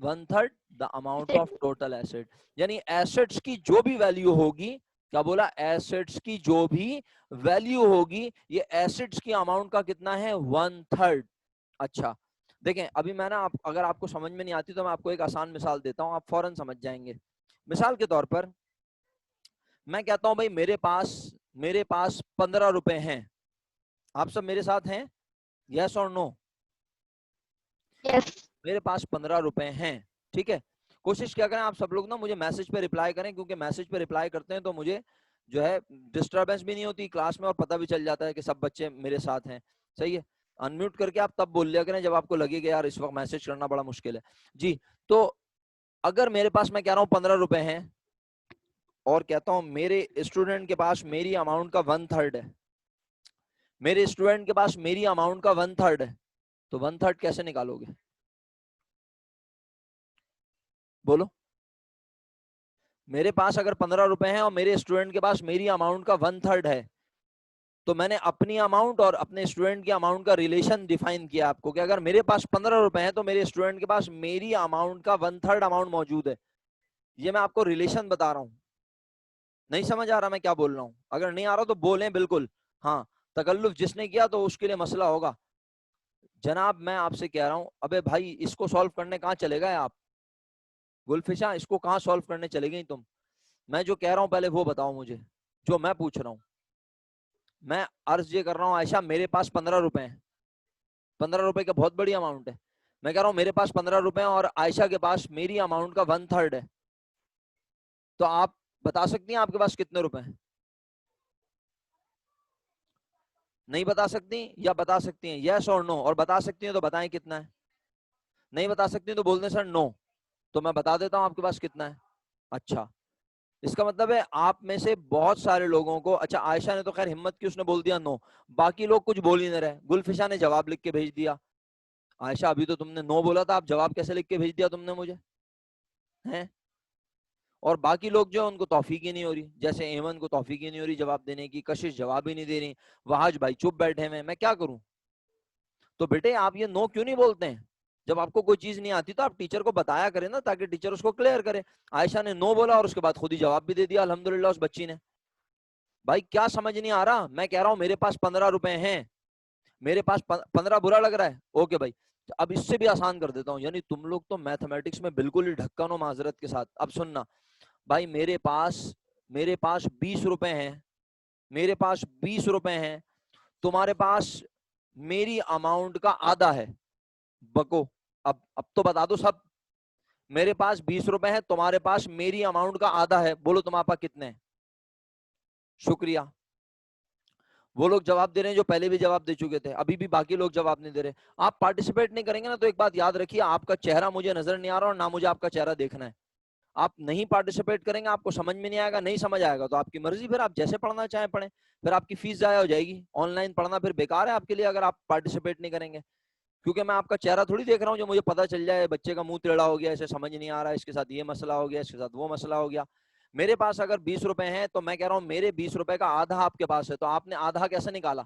1/3 the amount of total asset, यानी एसेट्स की जो भी वैल्यू होगी, क्या बोला, एसेट्स की जो भी वैल्यू होगी, ये एसेट्स की अमाउंट का कितना है, 1/3। अच्छा देखें, अभी मैं ना अगर आपको समझ में नहीं आती तो मैं आपको एक आसान मिसाल देता हूं, आप फौरन समझ जाएंगे। मिसाल के तौर पर मैं कहता हूं भाई मेरे पास 15 रुपए हैं, आप सब मेरे साथ हैं, यस और नो? Yes. मेरे पास 15 रुपए हैं, ठीक है। कोशिश क्या करें आप सब लोग ना मुझे मैसेज पे रिप्लाई करें, क्योंकि मैसेज पे रिप्लाई करते हैं तो मुझे जो है डिस्टरबेंस भी नहीं होती क्लास में, और पता भी चल जाता है कि सब बच्चे मेरे साथ हैं। सही है, अनम्यूट करके आप तब बोल लिया करें जब आपको लगे कि यार इस वक्त मैसेज करना बड़ा मुश्किल है। जी, तो अगर मेरे पास, मैं कह रहा हूँ 15 रुपए हैं, और कहता हूँ मेरे स्टूडेंट के पास मेरी अमाउंट का 1/3 है, मेरे स्टूडेंट के पास मेरी अमाउंट का 1/3 है, तो 1/3 कैसे निकालोगे, बोलो। मेरे पास अगर 15 रुपए हैं और मेरे स्टूडेंट के पास मेरी अमाउंट का 1/3 है, तो मैंने अपनी अमाउंट और अपने स्टूडेंट की अमाउंट का रिलेशन डिफाइन किया आपको कि अगर मेरे पास 15 रुपए हैं तो मेरे स्टूडेंट के पास मेरी अमाउंट का 1/3 अमाउंट मौजूद है। ये मैं आपको रिलेशन बता रहा हूं। नहीं समझ आ रहा मैं क्या बोल रहा हूं? अगर नहीं आ रहा तो बोलें बिल्कुल, हाँ, तकल्लुफ जिसने किया तो उसके लिए मसला होगा। जनाब मैं आपसे कह रहा हूं, अबे भाई इसको सॉल्व करने कहाँ चले गए आप, गुलफिशा इसको कहाँ सॉल्व करने चले गई तुम? मैं जो कह रहा हूं पहले वो बताओ मुझे, जो मैं पूछ रहा हूं। मैं अर्ज ये कर रहा हूं आयशा मेरे पास 15 रुपए हैं, 15 रुपए का बहुत बड़ी अमाउंट है। मैं कह रहा हूं मेरे पास 15 रुपए हैं और आयशा के पास मेरी अमाउंट का 1/3 है, तो आप बता सकती हैं आपके पास कितने रुपए हैं? नहीं बता सकती या बता सकती हैं, यस और नो? और बता सकती हैं तो बताएं कितना है, नहीं बता सकती तो बोल दें सर नो, तो मैं बता देता हूं आपके पास कितना है। अच्छा, इसका मतलब है आप में से बहुत सारे लोगों को, अच्छा आयशा ने तो खैर हिम्मत की, उसने बोल दिया नो, बाकी लोग कुछ बोल ही नहीं रहे। गुलफिशा ने जवाब लिख के भेज दिया। आयशा अभी तो तुमने नो बोला था, आप जवाब कैसे लिख के भेज दिया तुमने मुझे, हैं? और बाकी लोग जो है उनको तौफीक ही नहीं हो रही, जैसे एमन को तौफीक ही नहीं हो रही जवाब देने की, कशिश जवाब ही नहीं दे रही, वहाज भाई चुप बैठे हैं, मैं क्या करूं? तो बेटे आप ये नो क्यों नहीं बोलते हैं? जब आपको कोई चीज नहीं आती तो आप टीचर को बताया करें ना, ताकि टीचर उसको क्लियर करे। आयशा ने नो बोला और उसके बाद खुद ही जवाब भी दे दिया अल्हम्दुलिल्लाह उस बच्ची ने। भाई क्या समझ नहीं आ रहा? मैं कह रहा हूं मेरे पास 15 रुपए हैं, मेरे पास 15 बुरा लग रहा है, ओके भाई, तो अब इससे भी आसान कर देता हूं, यानी तुम लोग तो मैथमेटिक्स में बिल्कुल ही ढक्कन हो माजरत के साथ। अब सुनना भाई, मेरे पास 20 रुपए हैं, मेरे पास 20 रुपए हैं, तुम्हारे पास मेरी अमाउंट का आधा है, बको, अब तो बता दो सब। मेरे पास 20 रुपए हैं, तुम्हारे पास मेरी अमाउंट का आधा है, बोलो तुम्हारे पास कितने हैं? शुक्रिया, वो लोग जवाब दे रहे हैं जो पहले भी जवाब दे चुके थे, अभी भी बाकी लोग जवाब नहीं दे रहे। आप पार्टिसिपेट नहीं करेंगे ना तो एक बात याद रखिए, आपका चेहरा मुझे नजर नहीं आ रहा और ना मुझे आपका चेहरा देखना है। आप नहीं पार्टिसिपेट करेंगे, आपको समझ में नहीं आएगा, नहीं समझ आएगा तो आपकी मर्जी, फिर आप जैसे पढ़ना चाहें पढ़ें, फिर आपकी फीस जाया हो जाएगी। ऑनलाइन पढ़ना फिर बेकार है आपके लिए अगर आप पार्टिसिपेट नहीं करेंगे, क्योंकि मैं आपका चेहरा थोड़ी देख रहा हूँ जो मुझे पता चल जाए बच्चे का मुंह टेढ़ा हो गया, इसे समझ नहीं आ रहा है, इसके साथ ये मसला हो गया, इसके साथ वो मसला हो गया। मेरे पास अगर 20 रुपए हैं तो मैं कह रहा हूँ मेरे 20 रुपए का आधा आपके पास है, तो आपने आधा कैसे निकाला?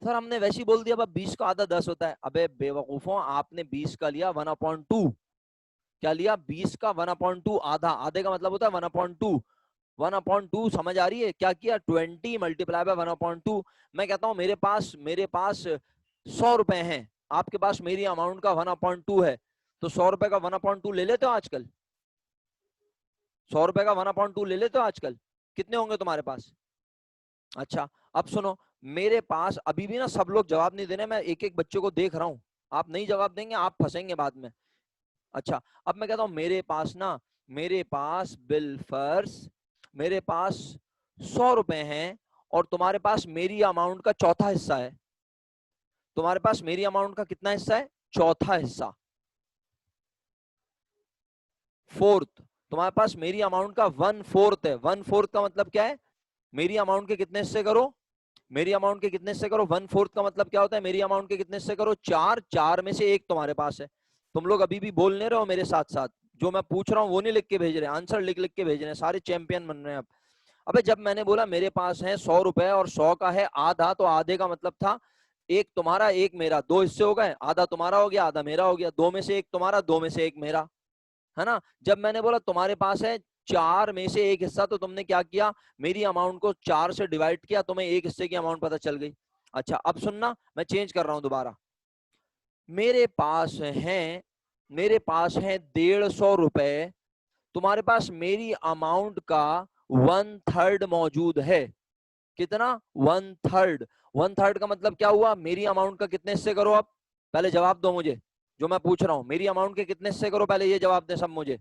सर हमने वैसे ही बोल दिया, 20 का आधा 10 होता है। अबे बेवकूफों, आपने 20 का लिया 1/2, क्या लिया? 20 का 1/2, आधा, आधे का मतलब होता है 1/2, 1/2 समझ आ रही है? क्या किया? 20 मल्टीप्लाई बाय 1/2। मैं कहता हूं मेरे पास 100 रुपए हैं, आपके पास मेरी अमाउंट का 1/2 है, तो 100 रुपए का 1/2 ले लेते हो आजकल? 100 रुपए का 1/2 ले लेते हो आजकल? कितने होंगे तुम्हारे पास? अच्छा अब सुनो, मेरे पास अभी भी ना सब लोग जवाब नहीं दे रहे, मैं एक एक बच्चे को देख रहा हूं, आप नहीं जवाब देंगे आप फंसेंगे बाद में। अच्छा अब मैं कहता हूं मेरे पास ना मेरे पास बिलफर्स, मेरे पास 100 रुपए हैं और तुम्हारे पास मेरी अमाउंट का चौथा हिस्सा है। तुम्हारे पास मेरी अमाउंट का कितना हिस्सा है? चौथा हिस्सा, फोर्थ। तुम्हारे पास मेरी अमाउंट का 1/4 है। 1/4 का मतलब क्या है? मेरी अमाउंट के कितने हिस्से करो? मेरी अमाउंट के कितने हिस्से करो? 1/4 का मतलब क्या होता है? मेरी अमाउंट के कितने हिस्से करो? 4। 4 में से एक तुम्हारे पास है। तुम लोग अभी भी बोल नहीं रहे हो मेरे साथ साथ? जो मैं पूछ रहा हूँ वो नहीं लिख के भेज रहे, आंसर लिख लिख के भेज रहे हैं। सारे चैंपियन बन रहे हैं अब। अबे जब मैंने बोला मेरे पास है 100 रुपए और 100 का है आधा, तो आधे का मतलब था एक तुम्हारा एक मेरा, 2 हिस्से हो गए। आधा तुम्हारा हो गया, आधा मेरा हो गया। 2 में से एक तुम्हारा, 2 में से एक मेरा, है ना? जब मैंने बोला तुम्हारे पास है 4 में से एक हिस्सा, तो तुमने क्या किया? मेरी अमाउंट को 4 से डिवाइड किया, तुम्हें एक हिस्से की अमाउंट पता चल गई। अच्छा अब सुनना, मैं चेंज कर रहा हूं दोबारा। मेरे पास है 150 रुपए, तुम्हारे पास मेरी अमाउंट का 1/3 मौजूद है। कितना? 1/3। 1/3 का मतलब क्या हुआ? मेरी अमाउंट का कितने हिस्से करो? अब पहले जवाब दो मुझे, जो मैं पूछ रहा हूं। मेरी अमाउंट के कितने हिस्से करो? पहले ये जवाब दें सब मुझे।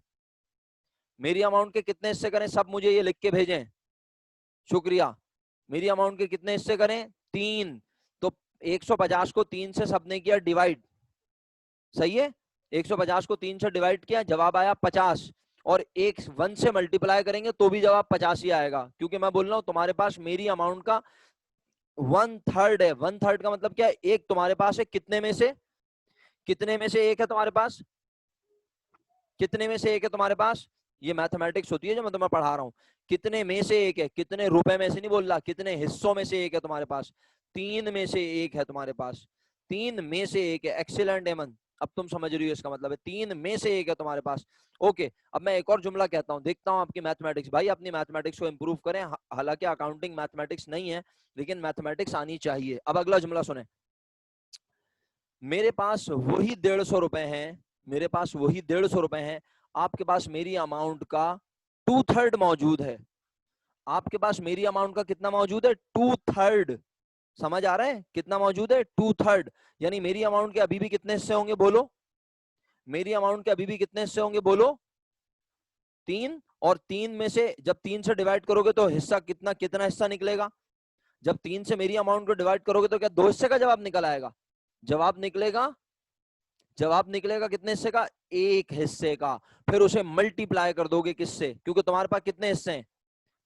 मेरी अमाउंट के कितने हिस्से करें? सब मुझे ये लिख के भेजें। शुक्रिया। मेरी अमाउंट के कितने हिस्से करें? 3। तो 150 को 3 से सबने किया डिवाइड, सही है? 150 को 3 से डिवाइड किया, जवाब आया 50। और 1 से मल्टीप्लाई करेंगे तो भी जवाब 50 ही आएगा, क्योंकि मैं बोल रहा हूं तुम्हारे पास मेरी अमाउंट का 1/3 है। 1/3 का मतलब क्या है? एक तुम्हारे पास है। कितने में से? कितने में से एक है तुम्हारे पास? कितने में से एक है तुम्हारे पास? ये मैथमेटिक्स होती है जो मैं तुम्हें पढ़ा रहा हूँ। कितने में से एक है, कितने रुपए में से नहीं बोल रहा, कितने हिस्सों में से एक है तुम्हारे पास? 3 में से एक है तुम्हारे पास। 3 में से एक है। एक्सीलेंट एमन, अब तुम समझ रही हो इसका मतलब है 3 में से एक है तुम्हारे पास। ओके, अब मैं एक और जुमला कहता हूँ, देखता हूँ आपकी मैथमेटिक्स। भाई अपनी मैथमेटिक्स को इंप्रूव करें। हालांकि अकाउंटिंग मैथमेटिक्स नहीं है, लेकिन मैथमेटिक्स आनी चाहिए। अब अगला जुमला सुने। मेरे पास वही 150 रुपए हैं, मेरे पास वही 150 रुपए हैं। आपके पास मेरी अमाउंट का 2/3 मौजूद है। आपके पास मेरी अमाउंट का कितना मौजूद है? 2/3। समझ आ रहा है? कितना मौजूद है? 2/3। यानी मेरी अमाउंट के अभी भी कितने हिस्से होंगे? बोलो। मेरी अमाउंट के अभी भी कितने हिस्से होंगे? बोलो। 3। और 3 में से जब 3 से डिवाइड करोगे तो हिस्सा कितना कितना हिस्सा निकलेगा? जब 3 से मेरी अमाउंट को डिवाइड करोगे तो क्या 2 हिस्से का जवाब निकल आएगा? जवाब निकलेगा, जवाब निकलेगा कितने हिस्से का? एक हिस्से का। फिर उसे मल्टीप्लाई कर दोगे किससे? क्योंकि तुम्हारे पास कितने हिस्से हैं?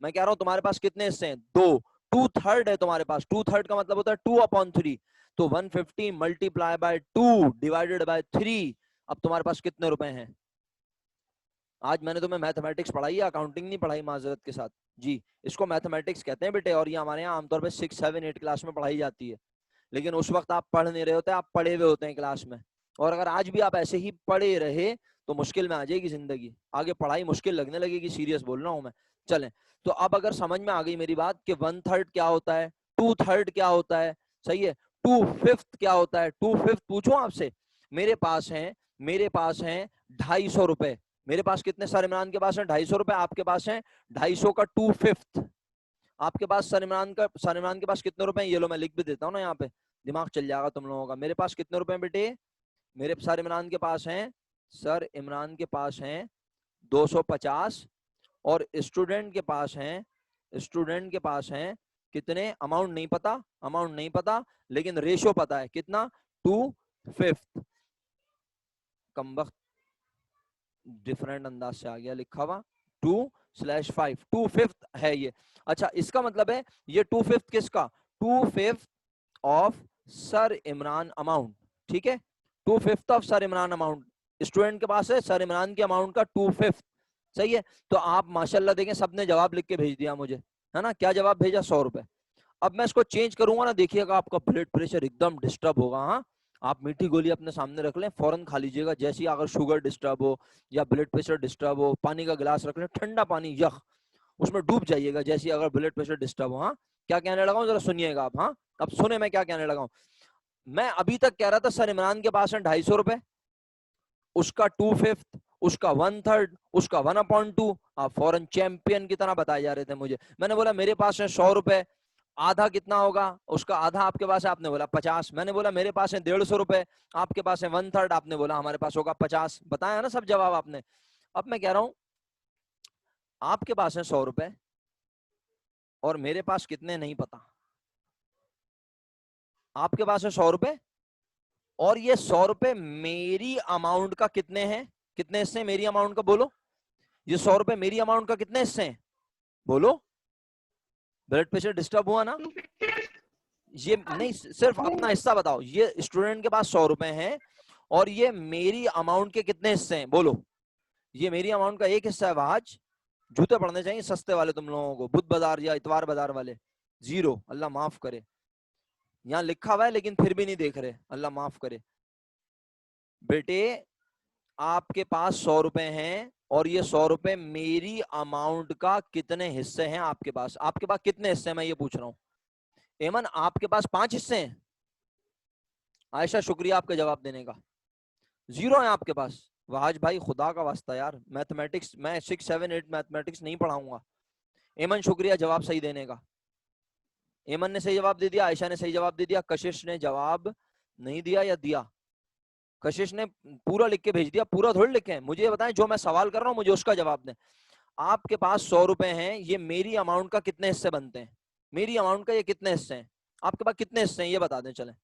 मैं कह रहा हूं तुम्हारे पास कितने हिस्से हैं? 2। 2/3 है तुम्हारे पास। 2/3 का मतलब होता है 2/3। तो 150 मल्टीप्लाई बाय 2 डिवाइडेड बाय 3। अब तुम्हारे पास कितने रुपए हैं? आज मैंने तुम्हें मैथमेटिक्स पढ़ाई है, अकाउंटिंग नहीं पढ़ाई, माजरत के साथ जी। इसको मैथमेटिक्स कहते हैं बेटे, और ये हमारे यहाँ आमतौर पर 6, 7, 8 क्लास में पढ़ाई जाती है। लेकिन उस वक्त आप पढ़ नहीं रहे होते, आप पढ़े हुए होते हैं क्लास में। और अगर आज भी आप ऐसे ही पढ़े रहे तो मुश्किल में आ जाएगी जिंदगी, आगे पढ़ाई मुश्किल लगने लगेगी। सीरियस बोल रहा हूं मैं। चलें, तो अब अगर समझ में आ गई मेरी बात कि 1/3 क्या होता है, 2/3 क्या होता है, सही है, 2/5 क्या होता है। 2/5 पूछूं आपसे? मेरे पास है 250 रुपए। मेरे पास कितने सर इमरान के पास है? 250 रुपए। आपके पास है 250 का 2/5। आपके पास सर इमरान के पास कितने रुपए हैं? ये लो मैं लिख भी देता हूँ ना यहाँ पे, दिमाग चल जाएगा तुम लोगों का। मेरे पास कितने रुपए हैं बेटे? मेरे सर इमरान के पास हैं, सर इमरान के पास हैं 250। और स्टूडेंट के पास हैं, स्टूडेंट के पास हैं कितने? अमाउंट नहीं पता, अमाउंट नहीं पता, लेकिन रेशो पता है। कितना? 2/5। कमबख्त डिफरेंट अंदाज से आ गया लिखा हुआ, 2/5। 2/5 है ये। अच्छा, इसका मतलब है ये 2/5 किसका? 2/5 ऑफ सर इमरान अमाउंट। ठीक है, 2/5 of sir Imran amount. Student के पास है सर इमरान की अमाउंट का 2/5। सही है, तो आप माशाल्लाह देखें सबने जवाब लिख के भेज दिया मुझे, है ना? क्या जवाब भेजा? 100 रुपए। अब मैं इसको चेंज करूंगा ना, देखिएगा आपका ब्लड प्रेशर एकदम डिस्टर्ब होगा। हाँ, आप मीठी गोली अपने सामने रख लें, फौरन खा लीजिएगा। जैसे ही अगर शुगर डिस्टर्ब हो या ब्लड प्रेशर डिस्टर्ब हो, पानी का गिलास रख लें, ठंडा पानी यख, उसमें डूब जाइएगा जैसे ही अगर ब्लड प्रेशर डिस्टर्ब हो। हाँ, क्या कहने लगा हूं जरा सुनिएगा आप। हाँ, अब सुने मैं क्या कहने लगा हूं। मैं अभी तक कह रहा था सर इमरान के पास है 250 रुपए, उसका 2/5, उसका 1/3, उसका 1/2। आप फॉरेन चैंपियन की तरह बताए जा रहे थे मुझे। मैंने बोला मेरे पास है 100 रुपए, आधा कितना होगा? उसका आधा आपके पास है, आपने बोला 50। मैंने बोला मेरे पास है 150 रुपए, आपके पास है 1/3, आपने बोला हमारे पास होगा 50। बताया ना सब जवाब आपने। अब मैं कह रहा हूं आपके पास है 100 रुपए और मेरे पास कितने नहीं पता। आपके पास है 100 रुपए और ये 100 रुपए मेरी अमाउंट का कितने हैं, कितने हिस्से मेरी अमाउंट का, बोलो। ये 100 रुपए मेरी अमाउंट का कितने हिस्से हैं, बोलो। ब्लड प्रेशर डिस्टर्ब हुआ ना? ये नहीं, सिर्फ अपना हिस्सा बताओ। ये स्टूडेंट के पास 100 रुपए हैं और ये मेरी अमाउंट के कितने हिस्से हैं, बोलो। ये मेरी अमाउंट का एक हिस्सा है। आज जूते पड़ने चाहिए सस्ते वाले तुम लोगों को, बुध बाजार या इतवार बाजार वाले। 0, अल्लाह माफ करे। यहाँ लिखा हुआ है लेकिन फिर भी नहीं देख रहे, अल्लाह माफ करे। बेटे आपके पास 100 रुपए हैं और ये 100 रुपए मेरी अमाउंट का कितने हिस्से हैं आपके पास? आपके पास कितने हिस्से हैं मैं ये पूछ रहा हूँ। एमन आपके पास 5 हिस्से हैं? आयशा शुक्रिया आपके जवाब देने का। 0 है आपके पास? वाज भाई खुदा का वास्ता यार, मैथमेटिक्स मैं 6, 7, 8 मैथमेटिक्स नहीं पढ़ाऊंगा। एमन शुक्रिया जवाब सही देने का। एमन ने सही जवाब दे दिया, आयशा ने सही जवाब दे दिया, कशिश ने जवाब नहीं दिया या दिया? कशिश ने पूरा लिख के भेज दिया। पूरा थोड़ी लिखे हैं, मुझे बताएं जो मैं सवाल कर रहा हूँ मुझे उसका जवाब दें। आपके पास 100 रुपए हैं, ये मेरी अमाउंट का कितने हिस्से बनते हैं? मेरी अमाउंट का ये कितने हिस्से हैं? आपके पास कितने हिस्से हैं ये बता दें। चलें,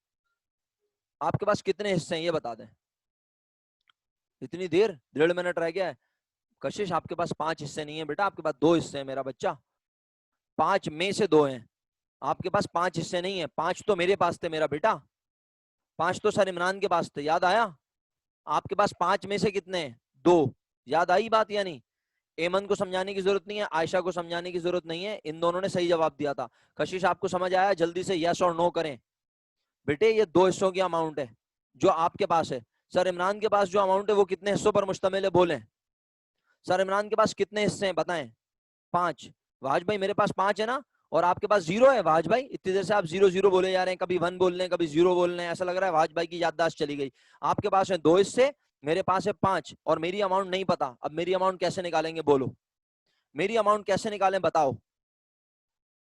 आपके पास कितने हिस्से हैं ये बता दें। इतनी देर, 1.5 मिनट रह गया है। कशिश आपके पास 5 हिस्से नहीं है बेटा, आपके पास 2 हिस्से हैं मेरा बच्चा। 5 में से 2 हैं। आपके पास 5 हिस्से नहीं है। 5 तो मेरे पास थे मेरा बेटा, 5 तो सर इमरान के पास थे, याद आया? आपके पास 5 में से कितने हैं? 2। याद आई बात या नहीं? एमन को समझाने की जरूरत नहीं है, आयशा को समझाने की जरूरत नहीं है, इन दोनों ने सही जवाब दिया था। कशिश आपको समझ आया? जल्दी से यस और नो करें। बेटे ये 2 हिस्सों की अमाउंट है जो आपके पास है। सर इमरान के पास जो अमाउंट है वो कितने हिस्सों पर मुश्तमिल है, बोलें। सर इमरान के पास कितने हिस्से हैं बताएं? 5। वाज भाई मेरे पास 5 है ना, और आपके पास 0 है। वाज भाई इतनी देर से आप 0 0 बोले जा रहे हैं, कभी 1 बोल रहे हैं, कभी 0 बोल रहे हैं, ऐसा लग रहा है वाज भाई की याददाश्त चली गई। आपके पास है 2 हिस्से, मेरे पास है 5 और मेरी अमाउंट नहीं पता। अब मेरी अमाउंट कैसे निकालेंगे, बोलो। मेरी अमाउंट कैसे निकालें बताओ।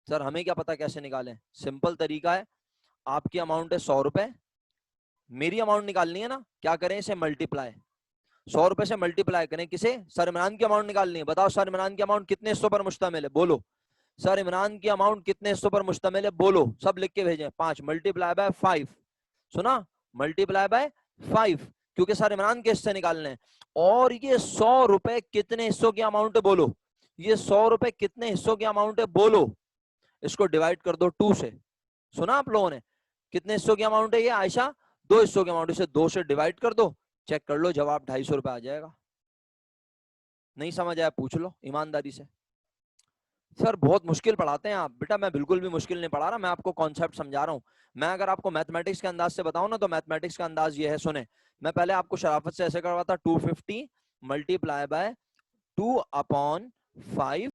सर हमें क्या पता कैसे निकालें? सिंपल तरीका है, आपकी अमाउंट है 100 रुपए, मेरी अमाउंट निकालनी है ना, क्या करें, इसे मल्टीप्लाई। 100 रुपए से मल्टीप्लाई करें किसे? सर इमरान की अमाउंट निकालनी है। बताओ सर इमरान की अमाउंट कितने हिस्सों पर मुश्तमिल है, बोलो। सर इमरान की अमाउंट कितने हिस्सों पर मुश्तमिल है, बोलो। सब लिख के भेजें। 5 मल्टीप्लाई बाय 5, सुना, मल्टीप्लाई बाय 5, क्योंकि सर इमरान के हिस्से निकालने हैं। और ये 100 रुपए कितने हिस्सों की अमाउंट है, बोलो। ये 100 रुपए कितने हिस्सों की अमाउंट है, बोलो। इसको डिवाइड कर दो 2 से। सुना आप लोगों ने? कितने हिस्सों की अमाउंट है ये आयशा? 2 हिस्सों की अमाउंट। इसे 2 से डिवाइड कर दो, चेक कर लो, जवाब 250 रुपए आ जाएगा। नहीं समझ आया पूछ लो ईमानदारी से। सर बहुत मुश्किल पढ़ाते हैं आप। बेटा मैं बिल्कुल भी मुश्किल नहीं पढ़ा रहा, मैं आपको कॉन्सेप्ट समझा रहा हूँ। मैं अगर आपको मैथमेटिक्स के अंदाज से बताऊं ना, तो मैथमेटिक्स का अंदाज ये है, सुने। मैं पहले आपको शराफत से ऐसे करवाता, 250 मल्टीप्लाई बाय 2/5